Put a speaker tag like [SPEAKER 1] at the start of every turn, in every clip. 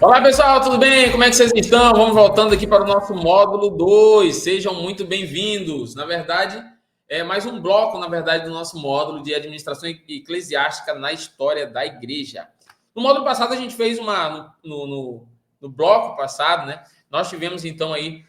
[SPEAKER 1] Olá, pessoal, tudo bem? Como é que vocês estão? Vamos voltando aqui para o nosso módulo 2. Sejam muito bem-vindos. Na verdade, é mais um bloco, do nosso módulo de administração eclesiástica na história da igreja. No módulo passado, a gente fez no bloco passado, né? Nós tivemos, então, aí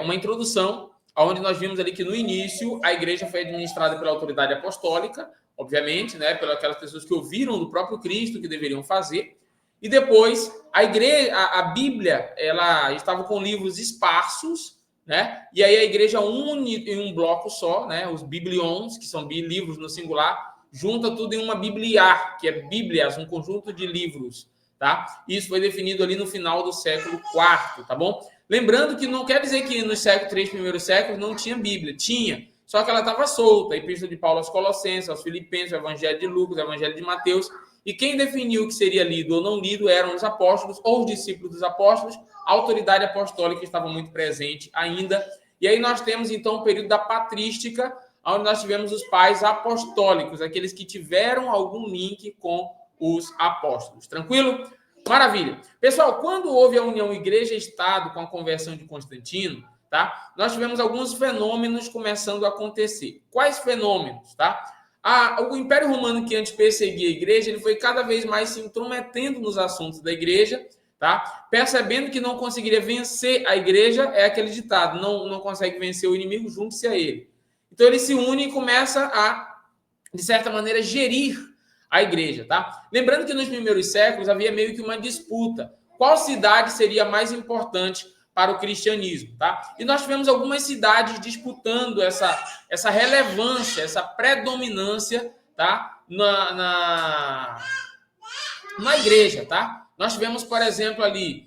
[SPEAKER 1] uma introdução, onde nós vimos ali que, no início, a igreja foi administrada pela autoridade apostólica, obviamente, né? Pelas aquelas pessoas que ouviram do próprio Cristo que deveriam fazer. E depois, a igreja, a Bíblia, ela estava com livros esparsos, né? E aí a igreja une em um bloco só, né? Os biblions, que são livros no singular, junta tudo em uma bibliar, que é Bíblias, um conjunto de livros, tá? Isso foi definido ali no final do século IV, tá bom? Lembrando que não quer dizer que nos três primeiros séculos não tinha Bíblia, tinha, só que ela estava solta. A Epístola de Paulo aos Colossenses, aos Filipenses, o Evangelho de Lucas, o Evangelho de Mateus. E quem definiu o que seria lido ou não lido eram os apóstolos ou os discípulos dos apóstolos. A autoridade apostólica estava muito presente ainda. E aí nós temos, então, o período da patrística, onde nós tivemos os pais apostólicos, aqueles que tiveram algum link com os apóstolos. Tranquilo? Maravilha. Pessoal, quando houve a união igreja-estado com a conversão de Constantino, tá? Nós tivemos alguns fenômenos começando a acontecer. Quais fenômenos, tá? O Império Romano, que antes perseguia a igreja, ele foi cada vez mais se intrometendo nos assuntos da igreja, tá? Percebendo que não conseguiria vencer a igreja, é aquele ditado, não consegue vencer o inimigo, junte-se a ele. Então ele se une e começa a, de certa maneira, gerir a igreja, tá? Lembrando que nos primeiros séculos havia meio que uma disputa. Qual cidade seria mais importante para o cristianismo, tá? E nós tivemos algumas cidades disputando essa relevância, essa predominância, tá? Na igreja, tá? Nós tivemos, por exemplo, ali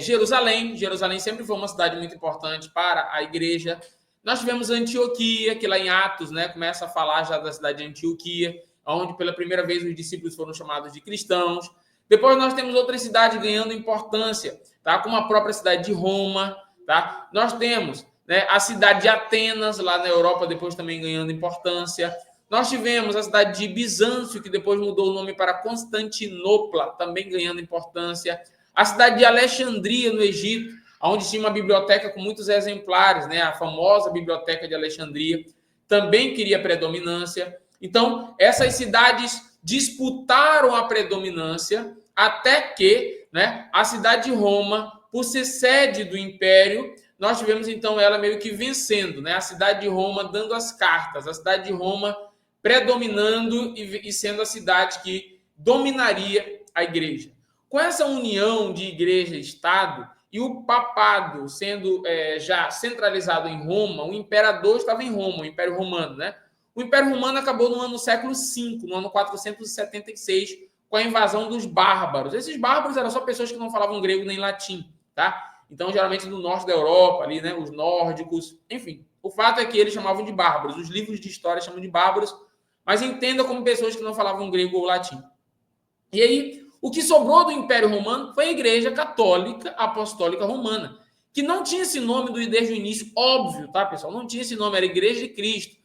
[SPEAKER 1] Jerusalém. Jerusalém sempre foi uma cidade muito importante para a igreja. Nós tivemos Antioquia, que lá em Atos, né, começa a falar já da cidade de Antioquia, onde pela primeira vez os discípulos foram chamados de cristãos. Depois nós temos outras cidades ganhando importância, tá? Como a própria cidade de Roma, tá? Nós temos, né, a cidade de Atenas, lá na Europa, depois também ganhando importância. Nós tivemos a cidade de Bizâncio, que depois mudou o nome para Constantinopla, também ganhando importância. A cidade de Alexandria, no Egito, onde tinha uma biblioteca com muitos exemplares, né? A famosa Biblioteca de Alexandria, também queria predominância. Então, essas cidades disputaram a predominância até que, né, a cidade de Roma, por ser sede do Império, nós tivemos, então, ela meio que vencendo, né? A cidade de Roma dando as cartas, a cidade de Roma predominando e sendo a cidade que dominaria a igreja. Com essa união de igreja e Estado, e o papado sendo já centralizado em Roma, o imperador estava em Roma, o Império Romano, né? O Império Romano acabou no século V, no ano 476, com a invasão dos bárbaros. Esses bárbaros eram só pessoas que não falavam grego nem latim, tá? Então, geralmente, do norte da Europa, ali, né? Os nórdicos, enfim. O fato é que eles chamavam de bárbaros. Os livros de história chamam de bárbaros, mas entenda como pessoas que não falavam grego ou latim. E aí, o que sobrou do Império Romano foi a Igreja Católica Apostólica Romana, que não tinha esse nome desde o início, óbvio, tá, pessoal? Não tinha esse nome, era Igreja de Cristo.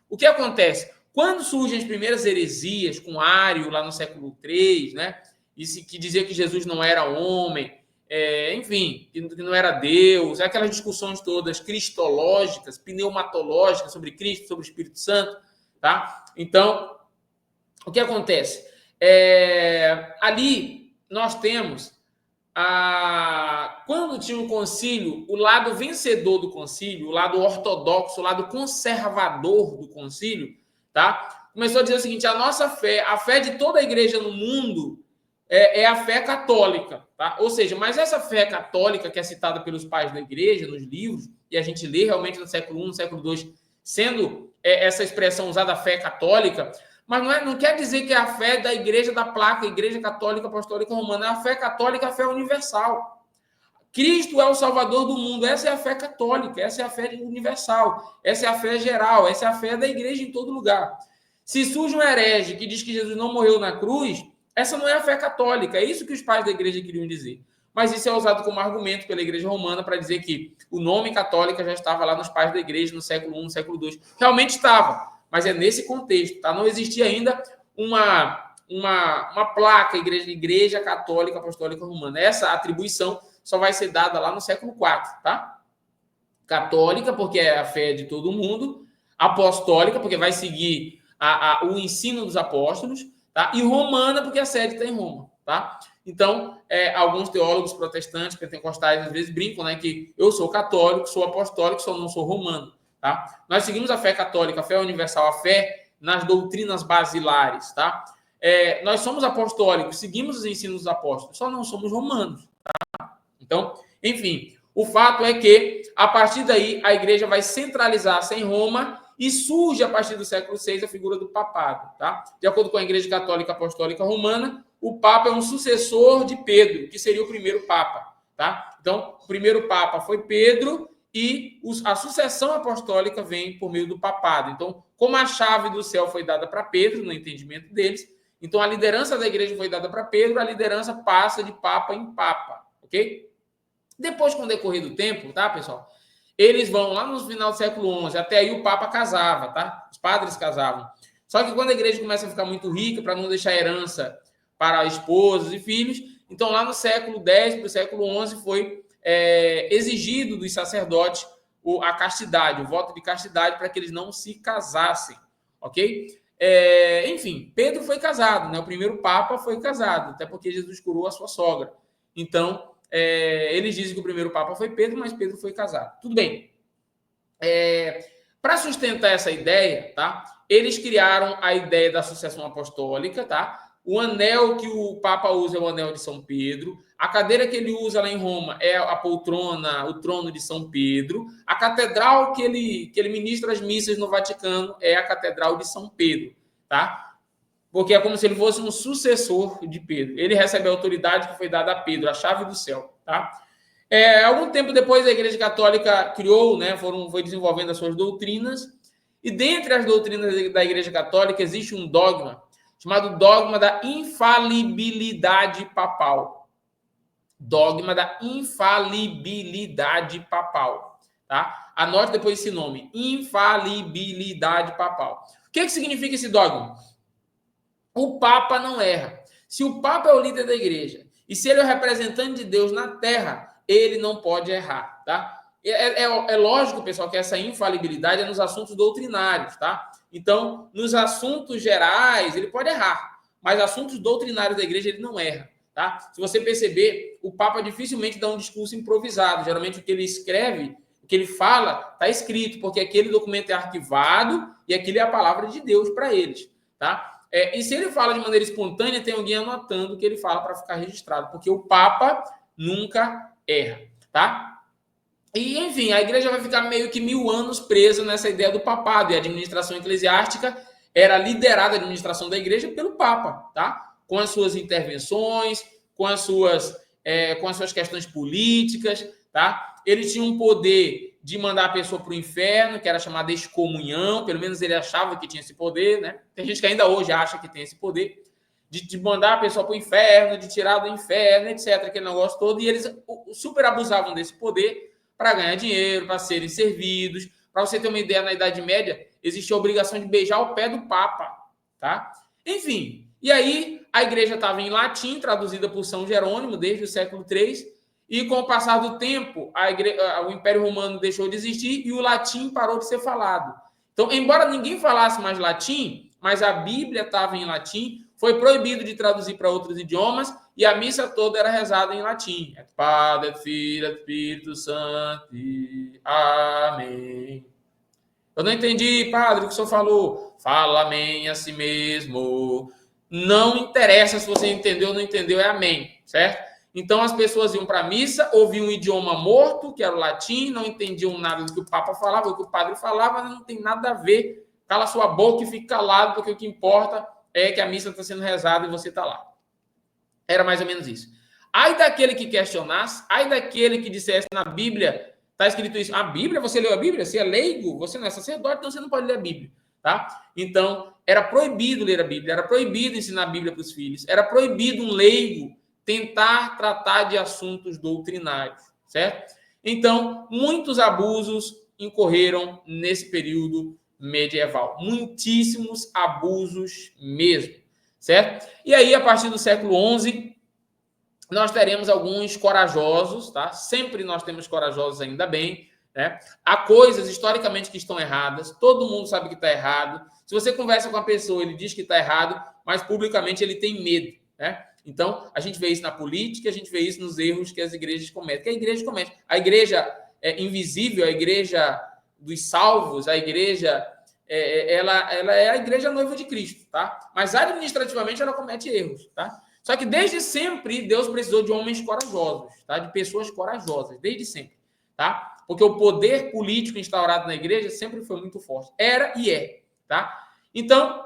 [SPEAKER 1] O que acontece? Quando surgem as primeiras heresias, com Ário, lá no século III, né? Que dizia que Jesus não era homem, enfim, que não era Deus, aquelas discussões todas cristológicas, pneumatológicas sobre Cristo, sobre o Espírito Santo, tá? Então, o que acontece? Ali nós temos quando tinha um concílio, o lado vencedor do concílio, o lado ortodoxo, o lado conservador do concílio, tá? Começou a dizer o seguinte: a nossa fé, a fé de toda a igreja no mundo é a fé católica, tá? Ou seja, mas essa fé católica que é citada pelos pais da igreja nos livros, e a gente lê realmente no século I, no século II, sendo essa expressão usada, a fé católica, mas não quer dizer que é a fé da igreja da placa, Igreja Católica Apostólica Romana. É a fé católica, a fé universal. Cristo é o Salvador do mundo. Essa é a fé católica, essa é a fé universal, essa é a fé geral, essa é a fé da igreja em todo lugar. Se surge um herege que diz que Jesus não morreu na cruz, essa não é a fé católica. É isso que os pais da igreja queriam dizer. Mas isso é usado como argumento pela igreja romana para dizer que o nome católica já estava lá nos pais da igreja no século I, no século II. Realmente estava. Mas é nesse contexto, tá? Não existia ainda uma placa, Igreja Católica Apostólica Romana. Essa atribuição só vai ser dada lá no século IV, tá? Católica, porque é a fé de todo mundo, apostólica, porque vai seguir o ensino dos apóstolos, tá? E romana, porque a sede está em Roma, tá? Então, alguns teólogos protestantes, pentecostais, às vezes brincam, né, que eu sou católico, sou apostólico, só não sou romano, tá? Nós seguimos a fé católica, a fé universal, a fé nas doutrinas basilares, tá? Nós somos apostólicos, seguimos os ensinos dos apóstolos, só não somos romanos, tá? Então, enfim, o fato é que, a partir daí, a igreja vai centralizar-se em Roma e surge, a partir do século VI, a figura do papado, tá? De acordo com a Igreja Católica Apostólica Romana, o Papa é um sucessor de Pedro, que seria o primeiro Papa, tá? Então, o primeiro Papa foi Pedro e a sucessão apostólica vem por meio do papado. Então, como a chave do céu foi dada para Pedro, no entendimento deles, então a liderança da igreja foi dada para Pedro, a liderança passa de Papa em Papa, ok? Depois, com o decorrer do tempo, tá, pessoal? Eles vão lá no final do século XI, até aí o Papa casava, tá? Os padres casavam. Só que quando a igreja começa a ficar muito rica, para não deixar herança para esposas e filhos, então lá no século X para o século XI foi exigido dos sacerdotes a castidade, o voto de castidade, para que eles não se casassem, ok? Enfim, Pedro foi casado, né? O primeiro Papa foi casado, até porque Jesus curou a sua sogra. Então, eles dizem que o primeiro Papa foi Pedro, mas Pedro foi casado. Tudo bem. Para sustentar essa ideia, tá? Eles criaram a ideia da sucessão apostólica, tá? O anel que o Papa usa é o anel de São Pedro. A cadeira que ele usa lá em Roma é a poltrona, o trono de São Pedro. A catedral que ele ministra as missas no Vaticano é a catedral de São Pedro, tá? Porque é como se ele fosse um sucessor de Pedro. Ele recebe a autoridade que foi dada a Pedro, a chave do céu, tá? Algum tempo depois, a Igreja Católica criou, né, foi desenvolvendo as suas doutrinas, e dentre as doutrinas da Igreja Católica existe um dogma chamado dogma da infalibilidade papal. Dogma da infalibilidade papal, tá? Anote depois esse nome, infalibilidade papal. O que significa esse dogma? O Papa não erra. Se o Papa é o líder da igreja e se ele é o representante de Deus na terra, ele não pode errar, tá? É lógico, pessoal, que essa infalibilidade é nos assuntos doutrinários, tá? Então, nos assuntos gerais, ele pode errar, mas assuntos doutrinários da igreja ele não erra, tá? Se você perceber, o Papa dificilmente dá um discurso improvisado. Geralmente o que ele escreve, o que ele fala, está escrito, porque aquele documento é arquivado e aquilo é a palavra de Deus para eles, tá? E se ele fala de maneira espontânea, tem alguém anotando o que ele fala para ficar registrado, porque o Papa nunca erra, tá? E, enfim, a igreja vai ficar meio que 1000 anos presa nessa ideia do papado, e a administração eclesiástica era liderada, a administração da igreja, pelo Papa, tá? Com as suas intervenções, com as suas questões políticas, tá? Ele tinha um poder de mandar a pessoa para o inferno, que era chamada excomunhão, pelo menos ele achava que tinha esse poder, né? Tem gente que ainda hoje acha que tem esse poder, de mandar a pessoa para o inferno, de tirar do inferno, etc., aquele negócio todo, e eles super abusavam desse poder para ganhar dinheiro, para serem servidos. Para você ter uma ideia, na Idade Média, existia a obrigação de beijar o pé do Papa, tá? Enfim, e aí a igreja estava em latim, traduzida por São Jerônimo, desde o século III, e com o passar do tempo, o Império Romano deixou de existir e o latim parou de ser falado. Então, embora ninguém falasse mais latim, mas a Bíblia estava em latim, foi proibido de traduzir para outros idiomas e a missa toda era rezada em latim. Et Padre, et Filho, et Espírito Santo. Amém. Eu não entendi, padre, o que o senhor falou. Fala amém a si mesmo. Não interessa se você entendeu ou não entendeu, é amém, certo? Então, as pessoas iam para a missa, ouviam um idioma morto, que era o latim, não entendiam nada do que o Papa falava, o que o padre falava, não tem nada a ver. Cala sua boca e fique calado, porque o que importa é que a missa está sendo rezada e você está lá. Era mais ou menos isso. Ai daquele que questionasse, ai daquele que dissesse na Bíblia, está escrito isso. A Bíblia, você leu a Bíblia? Você é leigo? Você não é sacerdote, então você não pode ler a Bíblia, tá? Então, era proibido ler a Bíblia, era proibido ensinar a Bíblia para os filhos, era proibido um leigo tentar tratar de assuntos doutrinários, certo? Então, muitos abusos incorreram nesse período medieval. Muitíssimos abusos mesmo, certo? E aí, a partir do século XI, nós teremos alguns corajosos, tá? Sempre nós temos corajosos, ainda bem, né? Há coisas historicamente que estão erradas, todo mundo sabe que está errado. Se você conversa com a pessoa, ele diz que está errado, mas publicamente ele tem medo, né? Então, a gente vê isso na política, a gente vê isso nos erros que as igrejas cometem. Que a igreja comete. A igreja invisível, a igreja dos salvos, a igreja ela é a igreja noiva de Cristo, tá? Mas administrativamente ela comete erros, tá? Só que desde sempre Deus precisou de homens corajosos, tá? De pessoas corajosas, desde sempre, tá? Porque o poder político instaurado na igreja sempre foi muito forte. Era e é, tá? Então,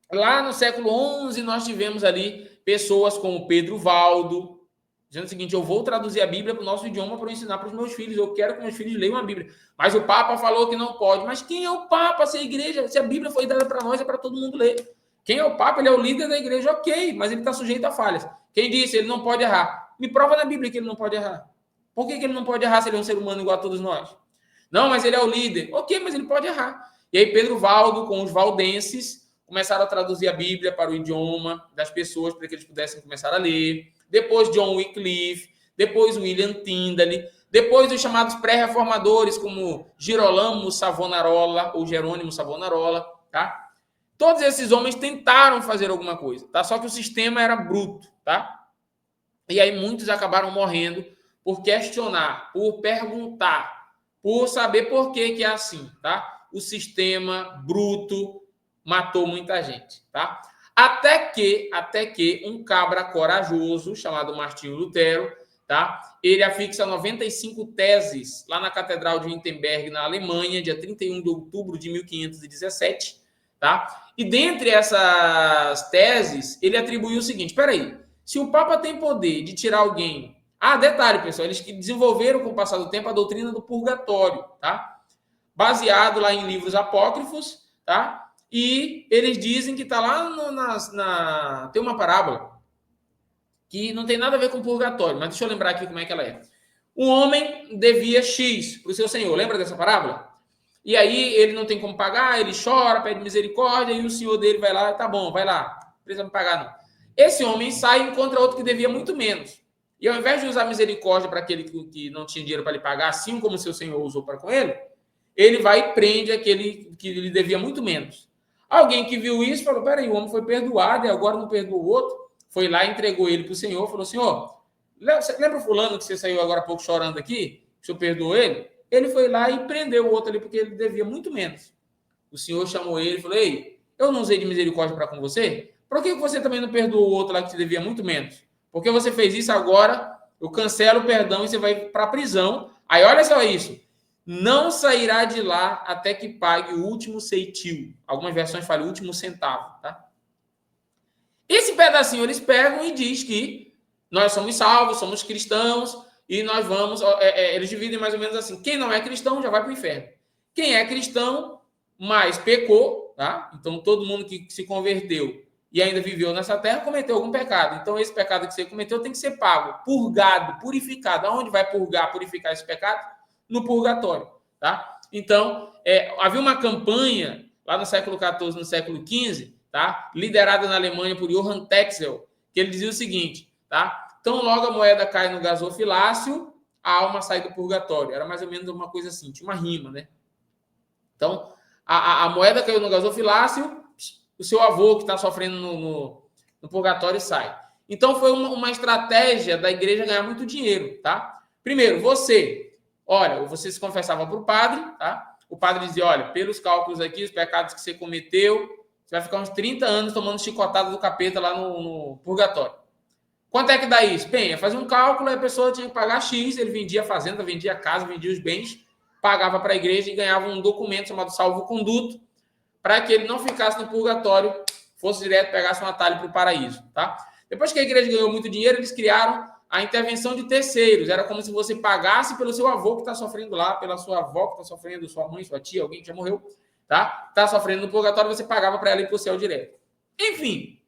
[SPEAKER 1] lá no século XI, nós tivemos ali pessoas como Pedro Valdo, dizendo o seguinte: eu vou traduzir a Bíblia para o nosso idioma para ensinar para os meus filhos, eu quero que meus filhos leiam a Bíblia. Mas o Papa falou que não pode. Mas quem é o Papa? Se a igreja, se a Bíblia foi dada para nós, é para todo mundo ler. Quem é o Papa? Ele é o líder da igreja, ok, mas ele está sujeito a falhas. Quem disse? Ele não pode errar. Me prova na Bíblia que ele não pode errar. Por que ele não pode errar se ele é um ser humano igual a todos nós? Não, mas ele é o líder. Ok, mas ele pode errar. E aí Pedro Valdo, com os valdenses, começaram a traduzir a Bíblia para o idioma das pessoas, para que eles pudessem começar a ler. Depois John Wycliffe, depois William Tyndale, depois os chamados pré-reformadores, como Girolamo Savonarola ou Jerônimo Savonarola, tá? Todos esses homens tentaram fazer alguma coisa, tá? Só que o sistema era bruto, tá? E aí muitos acabaram morrendo por questionar, por perguntar, por saber por que é assim, tá? O sistema bruto matou muita gente, tá? Até que um cabra corajoso, chamado Martinho Lutero, tá? Ele afixa 95 teses lá na Catedral de Wittenberg, na Alemanha, dia 31 de outubro de 1517, tá? E dentre essas teses, ele atribuiu o seguinte: peraí, se o Papa tem poder de tirar alguém... Ah, detalhe, pessoal, eles desenvolveram com o passar do tempo a doutrina do purgatório, tá? Baseado lá em livros apócrifos, tá? E eles dizem que está lá tem uma parábola que não tem nada a ver com purgatório, mas deixa eu lembrar aqui como é que ela é. Um homem devia X para o seu senhor, lembra dessa parábola? E aí ele não tem como pagar, ele chora, pede misericórdia, e o senhor dele vai lá, tá bom, vai lá, não precisa me pagar não. Esse homem sai e encontra outro que devia muito menos. E ao invés de usar misericórdia para aquele que não tinha dinheiro para lhe pagar, assim como o seu senhor usou para com ele vai e prende aquele que lhe devia muito menos. Alguém que viu isso falou: peraí, o homem foi perdoado e agora não perdoou o outro. Foi lá, entregou ele para o senhor, falou: senhor, lembra o fulano que você saiu agora há pouco chorando aqui? O senhor perdoou ele? Ele foi lá e prendeu o outro ali porque ele devia muito menos. O senhor chamou ele e falou: ei, eu não usei de misericórdia para com você? Por que você também não perdoou o outro lá que te devia muito menos? Porque você fez isso agora, eu cancelo o perdão e você vai para a prisão. Aí olha só isso: não sairá de lá até que pague o último ceitil. Algumas versões falam o último centavo, tá? Esse pedacinho eles pegam e diz que nós somos salvos, somos cristãos e nós vamos... eles dividem mais ou menos assim: quem não é cristão já vai para o inferno. Quem é cristão, mas pecou, tá? Então todo mundo que se converteu e ainda viveu nessa terra cometeu algum pecado. Então esse pecado que você cometeu tem que ser pago, purgado, purificado. Aonde vai purificar esse pecado? No purgatório, tá? Então, havia uma campanha lá no século XIV, no século XV, tá? Liderada na Alemanha por Johann Tetzel, que ele dizia o seguinte, tá? Então, logo a moeda cai no gasofilácio, a alma sai do purgatório. Era mais ou menos uma coisa assim, tinha uma rima, né? Então, a moeda caiu no gasofilácio, o seu avô que está sofrendo no purgatório sai. Então, foi uma estratégia da igreja ganhar muito dinheiro, tá? Primeiro, você se confessava para o padre, tá? O padre dizia: olha, pelos cálculos aqui, os pecados que você cometeu, você vai ficar uns 30 anos tomando chicotada do capeta lá no purgatório. Quanto é que dá isso? Bem, fazia um cálculo, a pessoa tinha que pagar X, ele vendia a fazenda, vendia a casa, vendia os bens, pagava para a igreja e ganhava um documento chamado salvo-conduto, para que ele não ficasse no purgatório, fosse direto, pegasse um atalho para o paraíso, tá? Depois que a igreja ganhou muito dinheiro, eles criaram a intervenção de terceiros. Era como se você pagasse pelo seu avô que está sofrendo lá, pela sua avó que está sofrendo, sua mãe, sua tia, alguém que já morreu, tá? Está sofrendo no purgatório, você pagava para ela ir para o céu direto. Enfim,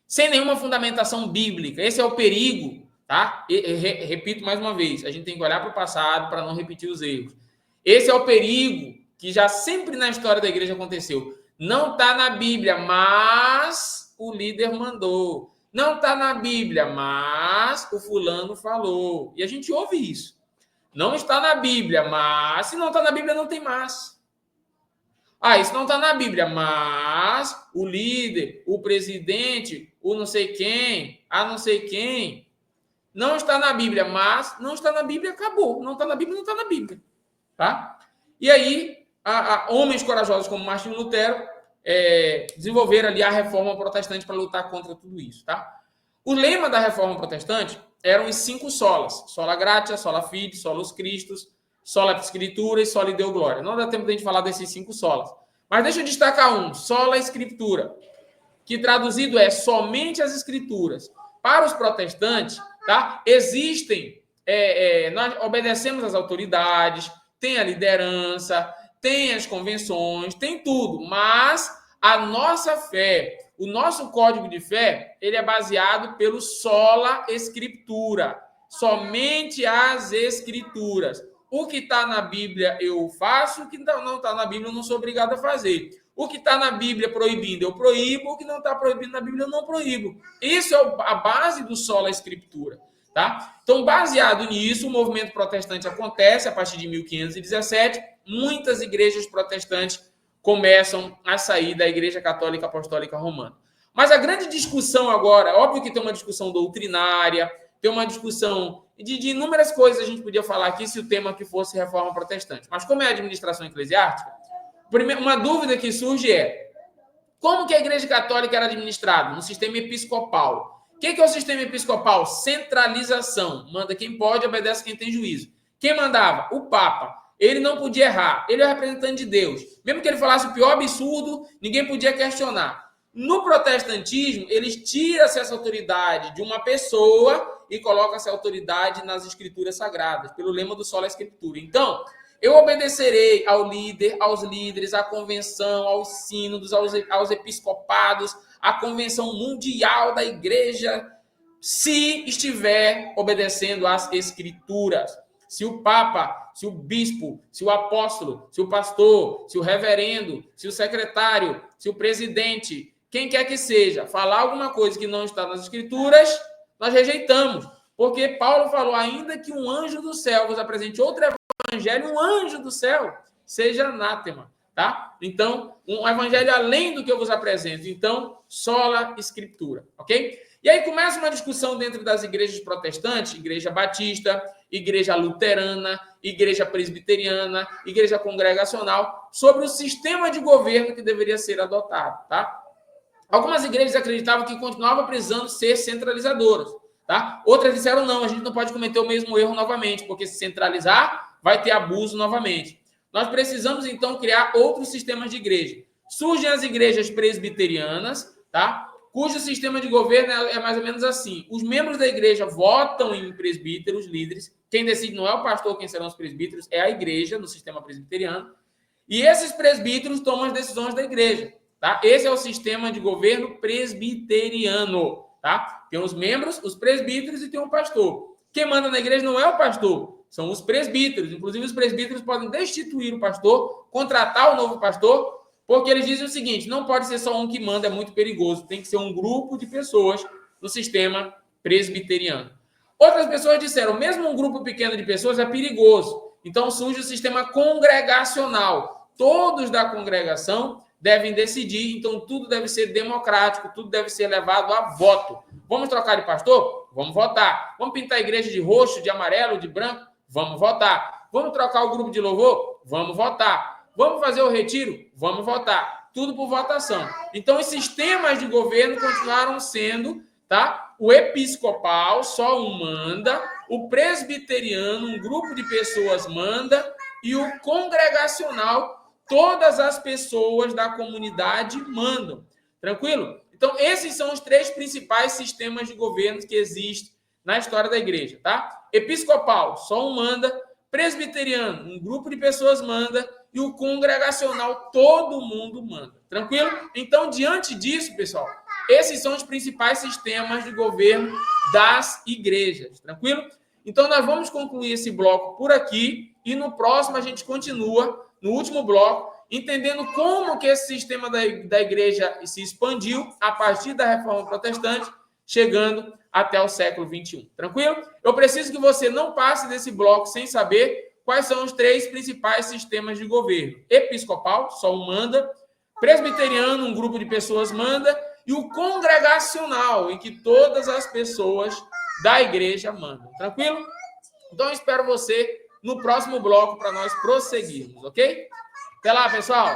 [SPEAKER 1] sem nenhuma fundamentação bíblica. Esse é o perigo, tá? Repito mais uma vez, a gente tem que olhar para o passado para não repetir os erros. Esse é o perigo que já sempre na história da igreja aconteceu. Não está na Bíblia, mas o líder mandou. Não está na Bíblia, mas o fulano falou. E a gente ouve isso. Não está na Bíblia, mas se não está na Bíblia, não tem mais. Isso não está na Bíblia, mas o líder, o presidente, o não sei quem, a não sei quem, não está na Bíblia, mas não está na Bíblia, acabou. Não está na Bíblia, não está na Bíblia. Tá? E aí, homens corajosos como Martinho Lutero desenvolveram ali a reforma protestante para lutar contra tudo isso. Tá? O lema da reforma protestante eram os 5 solas: sola gratia, sola fide, solus Christus, sola Scriptura e sola Deo Glória. Não dá tempo de a gente falar desses 5 solas. Mas deixa eu destacar um: sola Scriptura, que traduzido é somente as Escrituras. Para os protestantes, tá? Existem, nós obedecemos às autoridades, tem a liderança, tem as convenções, tem tudo, mas a nossa fé, o nosso código de fé, ele é baseado pelo sola Scriptura, somente as Escrituras. O que está na Bíblia eu faço, o que não está na Bíblia eu não sou obrigado a fazer. O que está na Bíblia proibindo eu proíbo, o que não está proibido na Bíblia eu não proíbo. Isso é a base do sola Scriptura. Tá? Então, baseado nisso, o movimento protestante acontece a partir de 1517. Muitas igrejas protestantes começam a sair da Igreja Católica Apostólica Romana. Mas a grande discussão agora, óbvio que tem uma discussão doutrinária, tem uma discussão de inúmeras coisas a gente podia falar aqui se o tema aqui fosse reforma protestante. Mas como é a administração eclesiástica, uma dúvida que surge é: como que a Igreja Católica era administrada? No sistema episcopal. O que é o sistema episcopal? Centralização. Manda quem pode, obedece quem tem juízo. Quem mandava? O Papa. Ele não podia errar. Ele é o representante de Deus. Mesmo que ele falasse o pior absurdo, ninguém podia questionar. No protestantismo, eles tiram essa autoridade de uma pessoa e colocam essa autoridade nas escrituras sagradas, pelo lema do sola Scriptura. Então, eu obedecerei ao líder, aos líderes, à convenção, aos sínodos, aos episcopados, à convenção mundial da igreja, se estiver obedecendo às escrituras. Se o Papa, se o bispo, se o apóstolo, se o pastor, se o reverendo, se o secretário, se o presidente, quem quer que seja, falar alguma coisa que não está nas escrituras, nós rejeitamos. Porque Paulo falou: ainda que um anjo do céu vos apresente outro evangelho, um anjo do céu seja anátema, tá? Então, um evangelho além do que eu vos apresento. Então, sola Scriptura, ok? E aí começa uma discussão dentro das igrejas protestantes, igreja batista, igreja luterana, igreja presbiteriana, igreja congregacional, sobre o sistema de governo que deveria ser adotado, tá? Algumas igrejas acreditavam que continuavam precisando ser centralizadoras, tá? Outras disseram: não, a gente não pode cometer o mesmo erro novamente, porque se centralizar, vai ter abuso novamente. Nós precisamos, então, criar outros sistemas de igreja. Surgem as igrejas presbiterianas, tá? Cujo sistema de governo é mais ou menos assim: os membros da igreja votam em presbíteros, líderes. Quem decide não é o pastor quem serão os presbíteros, é a igreja, no sistema presbiteriano. E esses presbíteros tomam as decisões da igreja, tá? Esse é o sistema de governo presbiteriano, tá? Tem os membros, os presbíteros e tem o pastor. Quem manda na igreja não é o pastor, são os presbíteros. Inclusive, os presbíteros podem destituir o pastor, contratar o novo pastor, porque eles dizem o seguinte: não pode ser só um que manda, é muito perigoso. Tem que ser um grupo de pessoas no sistema presbiteriano. Outras pessoas disseram: mesmo um grupo pequeno de pessoas é perigoso. Então surge o sistema congregacional. Todos da congregação devem decidir, então tudo deve ser democrático, tudo deve ser levado a voto. Vamos trocar de pastor? Vamos votar. Vamos pintar a igreja de roxo, de amarelo, de branco? Vamos votar. Vamos trocar o grupo de louvor? Vamos votar. Vamos fazer o retiro? Vamos votar. Tudo por votação. Então, os sistemas de governo continuaram sendo, tá? O episcopal, só um manda. O presbiteriano, um grupo de pessoas manda. E o congregacional, todas as pessoas da comunidade mandam. Tranquilo? Então, esses são os 3 principais sistemas de governo que existem na história da igreja, tá? Episcopal, só um manda. Presbiteriano, um grupo de pessoas manda. E o congregacional, todo mundo manda. Tranquilo? Então, diante disso, pessoal, esses são os principais sistemas de governo das igrejas. Tranquilo? Então, nós vamos concluir esse bloco por aqui. E no próximo a gente continua, no último bloco, entendendo como que esse sistema da igreja se expandiu a partir da Reforma Protestante, chegando até o século XXI. Tranquilo? Eu preciso que você não passe desse bloco sem saber quais são os 3 principais sistemas de governo. Episcopal, só um manda. Presbiteriano, um grupo de pessoas manda. E o congregacional, em que todas as pessoas da igreja mandam. Tranquilo? Então, eu espero você no próximo bloco para nós prosseguirmos, ok? Até lá, pessoal!